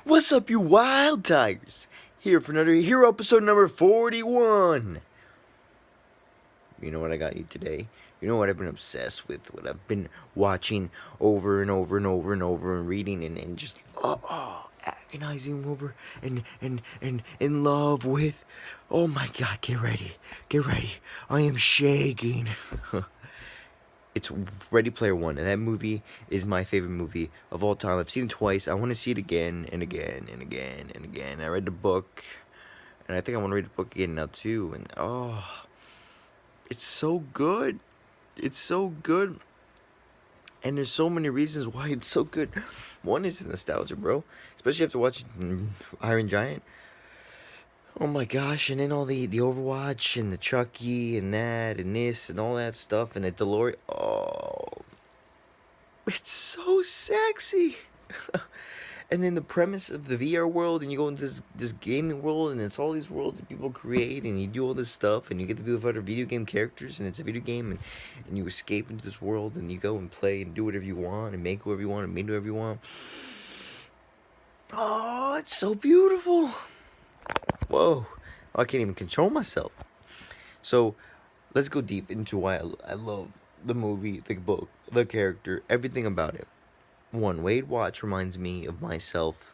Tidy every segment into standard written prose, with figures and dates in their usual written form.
What's up, you wild tigers? Here for another Hero episode number 41. You know what I got you today? You know what I've been obsessed with? What I've been watching over and over and over and over and reading and just agonizing over and in love with. Oh my god, get ready. Get ready. I am shaking. It's Ready Player One, and that movie is my favorite movie of all time. I've seen it twice. I want to see it again and again and again and again. I read the book, and I think I want to read the book again now too. And it's so good. It's so good. And there's so many reasons why it's so good. One is the nostalgia, bro. Especially after watching Iron Giant. Oh my gosh, and then all the Overwatch and the Chucky and that and this and all that stuff and the DeLorean. Oh, it's so sexy. And then the premise of the VR world, and you go into this gaming world, and it's all these worlds that people create, and you do all this stuff, and you get to be with other video game characters, and it's a video game, and you escape into this world, and you go and play and do whatever you want, and make whoever you want, and meet whoever you want. Oh, it's so beautiful. Whoa, I can't even control myself. So, let's go deep into why I love the movie, the book, the character, everything about it. One, Wade Watch reminds me of myself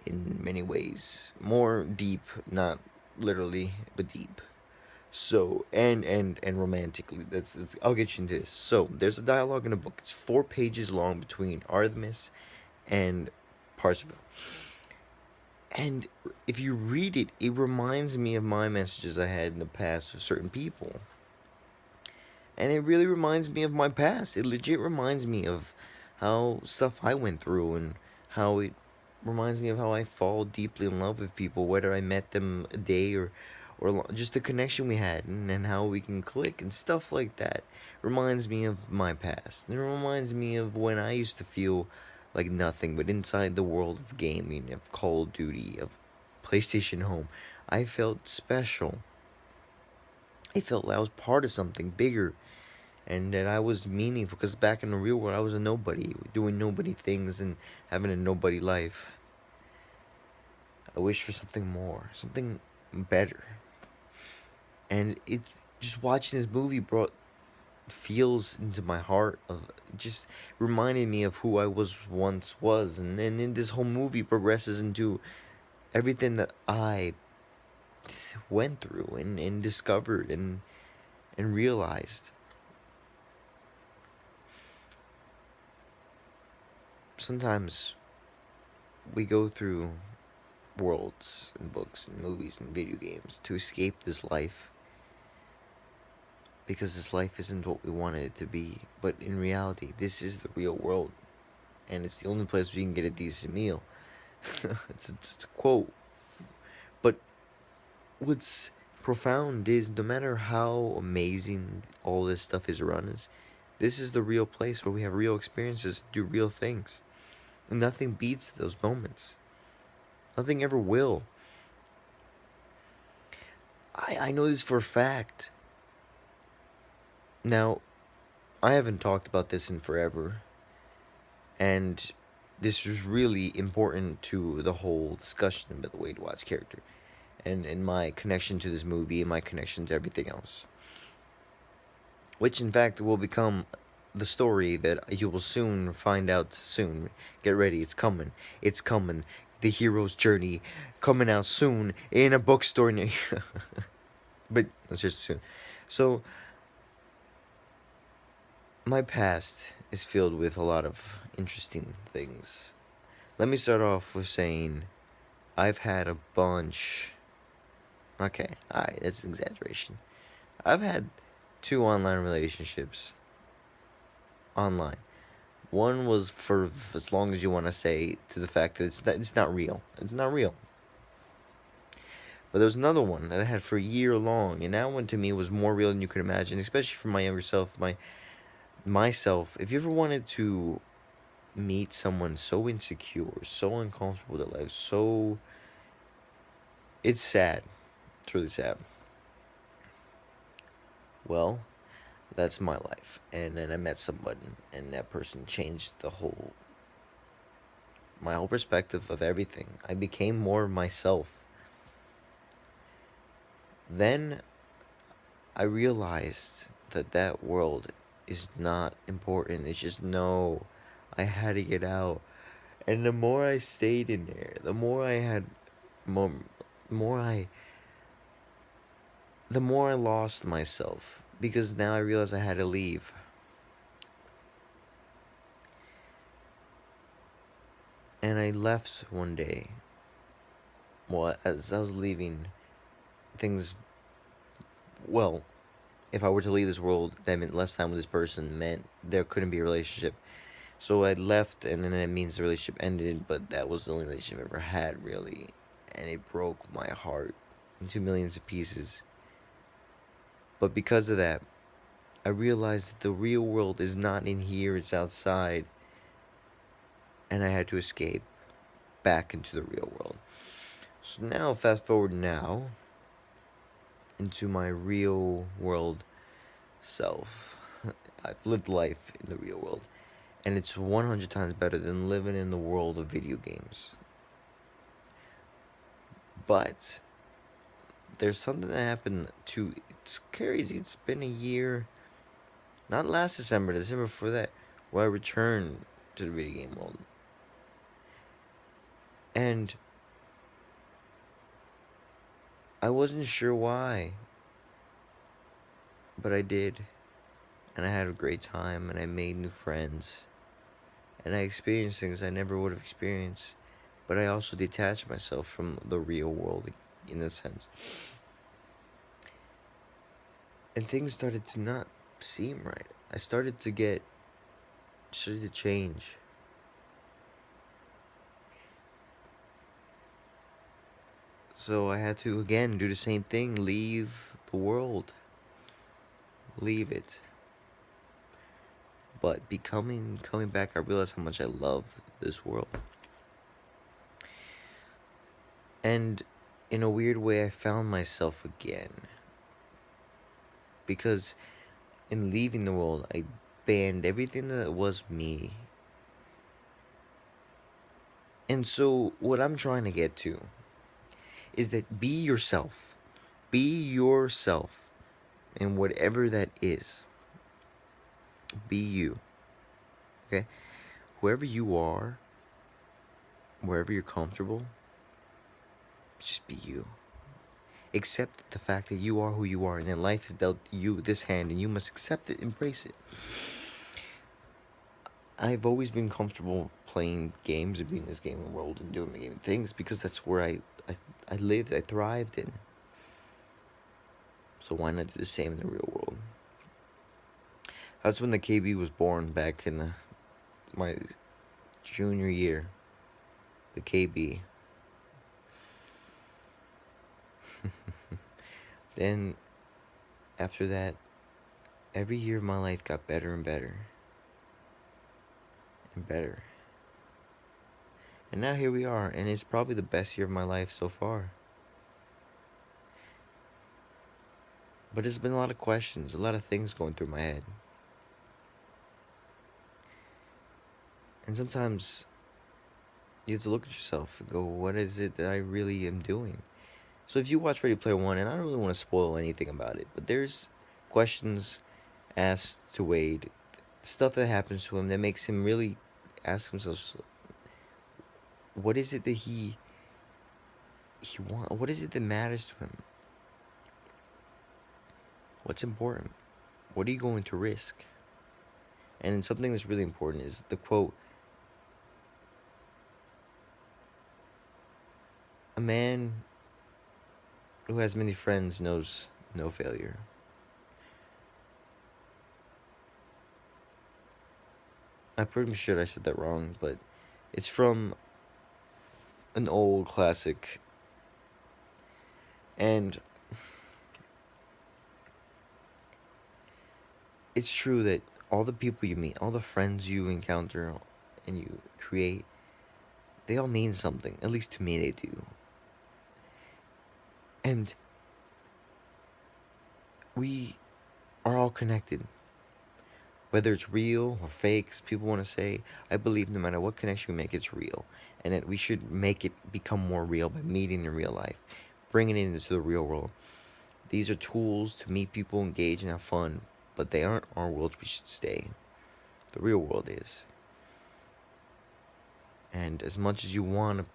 in many ways. More deep, not literally, but deep. So, and romantically. That's I'll get you into this. So, there's a dialogue in the book. It's 4 pages long between Artemis and Parzival. And if you read it, it reminds me of my messages I had in the past with certain people. And it really reminds me of my past. It legit reminds me of how stuff I went through, and how it reminds me of how I fall deeply in love with people, whether I met them a day or just the connection we had, and how we can click and stuff like that. Reminds me of my past. And it reminds me of when I used to feel like nothing, but inside the world of gaming, of Call of Duty, of PlayStation Home, I felt special. I felt like I was part of something bigger, and that I was meaningful, because back in the real world I was a nobody, doing nobody things and having a nobody life. I wish for something more, something better. And it just watching this movie brought feels into my heart of just reminding me of who I once was, and then this whole movie progresses into everything that I went through and discovered and realized. Sometimes we go through worlds and books and movies and video games to escape this life, because this life isn't what we wanted it to be. But in reality, this is the real world, and it's the only place we can get a decent meal. it's a quote. But what's profound is, no matter how amazing all this stuff is around us, this is the real place where we have real experiences, do real things. And nothing beats those moments. Nothing ever will. I know this for a fact. Now, I haven't talked about this in forever, and this was really important to the whole discussion about the Wade Watts character, and my connection to this movie, and my connection to everything else. Which, in fact, will become the story that you will soon find out soon. Get ready, it's coming. It's coming. The hero's journey coming out soon in a bookstore near you. But that's just soon. So, my past is filled with a lot of interesting things. Let me start off with saying I've had a bunch. Okay, alright, that's an exaggeration. I've had 2 online relationships. Online. One was for as long as you want to say, to the fact that it's not real. It's not real. But there was another one that I had for a year long, and that one to me was more real than you could imagine, especially for my younger self, myself. If you ever wanted to meet someone so insecure, so uncomfortable with their life, it's sad. It's really sad. Well, that's my life. And then I met somebody, and that person changed the whole my whole perspective of everything. I became more myself. Then I realized that that world is not important. It's just no, I had to get out. And the more I stayed in there, the more I had, more, more I, the more I lost myself because now I realized I had to leave. And I left one day. Well, as I was leaving, things, well, if I were to leave this world, that meant less time with this person meant there couldn't be a relationship. So I left, and then it means the relationship ended, but that was the only relationship I ever had, really. And it broke my heart into millions of pieces. But because of that, I realized the real world is not in here, it's outside. And I had to escape back into the real world. So now, fast forward now into my real world self. I've lived life in the real world. And it's 100 times better than living in the world of video games. But there's something that happened to. It's crazy. It's been a year. Not last December, December before that, where I returned to the video game world. And I wasn't sure why. But I did. And I had a great time. And I made new friends. And I experienced things I never would have experienced. But I also detached myself from the real world, in a sense. And things started to not seem right. I started to change. So I had to again do the same thing, leave the world. Leave it. But coming back, I realized how much I love this world. And in a weird way, I found myself again. Because in leaving the world, I banned everything that was me. And so, what I'm trying to get to is that be yourself. Be yourself. And whatever that is, be you. Okay? Whoever you are, wherever you're comfortable, just be you. Accept the fact that you are who you are, and that life has dealt you this hand, and you must accept it, embrace it. I've always been comfortable playing games and being in this gaming world and doing the gaming things because that's where I lived, I thrived in. So why not do the same in the real world? That's when the KB was born back in my junior year. The KB. Then, after that, every year of my life got better and better. And better. And now here we are, and it's probably the best year of my life so far. But there's been a lot of questions, a lot of things going through my head. And sometimes you have to look at yourself and go, what is it that I really am doing? So if you watch Ready Player One, and I don't really want to spoil anything about it, but there's questions asked to Wade, stuff that happens to him that makes him really ask himself, what is it that he wants? What is it that matters to him? What's important? What are you going to risk? And something that's really important is the quote, a man who has many friends knows no failure. I'm pretty sure I said that wrong, but it's from an old classic. And it's true that all the people you meet, all the friends you encounter and you create, they all mean something. At least to me, they do. And we are all connected. Whether it's real or fakes, people want to say, I believe no matter what connection we make, it's real. And that we should make it become more real by meeting in real life, bringing it into the real world. These are tools to meet people, engage, and have fun, but they aren't our worlds we should stay. The real world is. And as much as you want to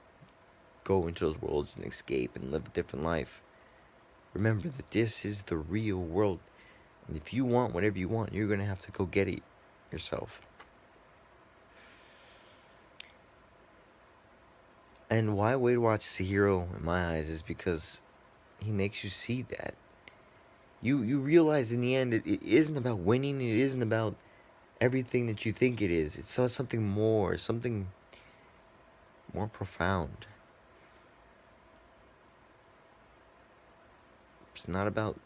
go into those worlds and escape and live a different life, remember that this is the real world. And if you want whatever you want, you're going to have to go get it yourself. And why Weight Watch is a hero in my eyes is because he makes you see that. You realize in the end it isn't about winning, it isn't about everything that you think it is. It's something more profound. It's not about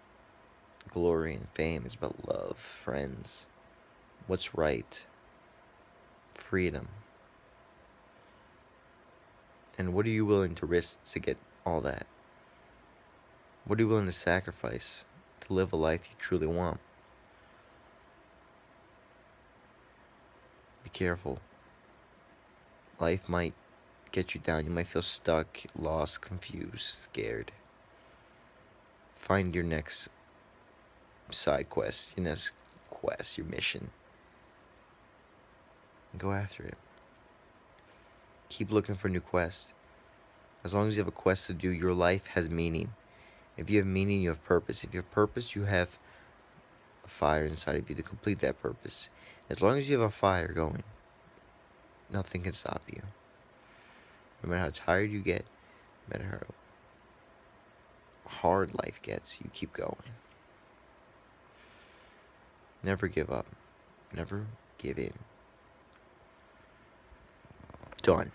glory and fame, it's about love, friends, what's right, freedom. And what are you willing to risk to get all that? What are you willing to sacrifice to live a life you truly want? Be careful. Life might get you down. You might feel stuck, lost, confused, scared. Find your next side quest, your next quest, your mission. And go after it. Keep looking for new quests. As long as you have a quest to do, your life has meaning. If you have meaning, you have purpose. If you have purpose, you have a fire inside of you to complete that purpose. As long as you have a fire going, nothing can stop you. No matter how tired you get, no matter how hard life gets, you keep going. Never give up. Never give in. Done.